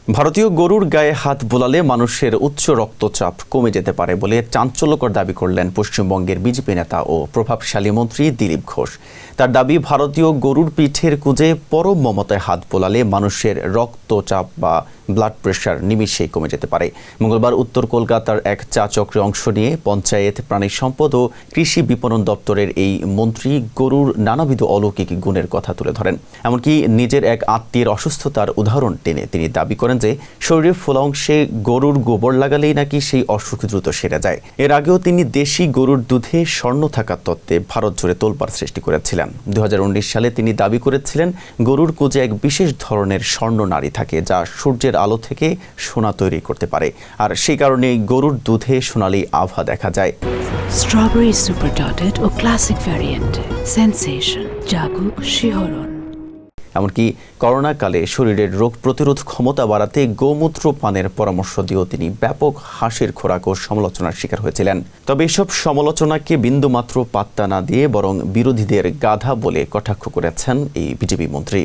ভারতীয় গরুর গায়ে হাত বোলালে মানুষের উচ্চ রক্তচাপ কমে যেতে পারে বলে চাঞ্চল্যকর দাবি করলেন পশ্চিমবঙ্গের বিজেপি নেতা ও প্রভাবশালী মন্ত্রী দিলীপ ঘোষ। তার দাবি, ভারতীয় গরুর পিঠের কুঁজে পরম মমতায় হাত বোলালে মানুষের রক্তচাপ বা ব্লাড প্রেশার নিমিষেই কমে যেতে পারে। মঙ্গলবার উত্তর কলকাতার এক চা চক্রে অংশ নিয়ে পঞ্চায়েত, প্রাণী সম্পদ ও কৃষি বিপণন দপ্তরের এই মন্ত্রী গরুর নানাবিধ অলৌকিক গুণের কথা তুলে ধরেন। এমনকি নিজের এক আত্মীয়ের অসুস্থতার উদাহরণ টেনে তিনি দাবি করেন যে শরীরের ফোলা অংশে গরুর গোবর লাগালেই নাকি সেই অসুখ দ্রুত সেরে যায়। এর আগেও তিনি দেশি গরুর দুধে স্বর্ণ থাকার তত্ত্বে ভারত জুড়ে তোলপাড় সৃষ্টি করেছিলেন। 2019 সালে তিনি দাবি করেছিলেন গরুর কোঁজে এক বিশেষ ধরনের স্বর্ণ নাড়ি থাকে যা সূর্যের আলো থেকে সোনা তৈরি করতে পারে, আর সেই কারণে গরুর দুধে সোনালী আভা দেখা যায়। স্ট্রবেরি সুপার ডটেড ও ক্লাসিক ভ্যারিয়েন্ট সেন্সেশন জাগুক শিহরণ। এমনকি করোনাকালে শরীরের রোগ প্রতিরোধ ক্ষমতা বাড়াতে গোমূত্র পানের পরামর্শ দিয়েও তিনি ব্যাপক হাসির খোরাক ও সমালোচনার শিকার হয়েছিলেন। তবে এসব সমালোচনাকে বিন্দুমাত্র পাত্তা না দিয়ে বরং বিরোধীদের গাধা বলে কটাক্ষ করেছেন এই বিজেপি মন্ত্রী।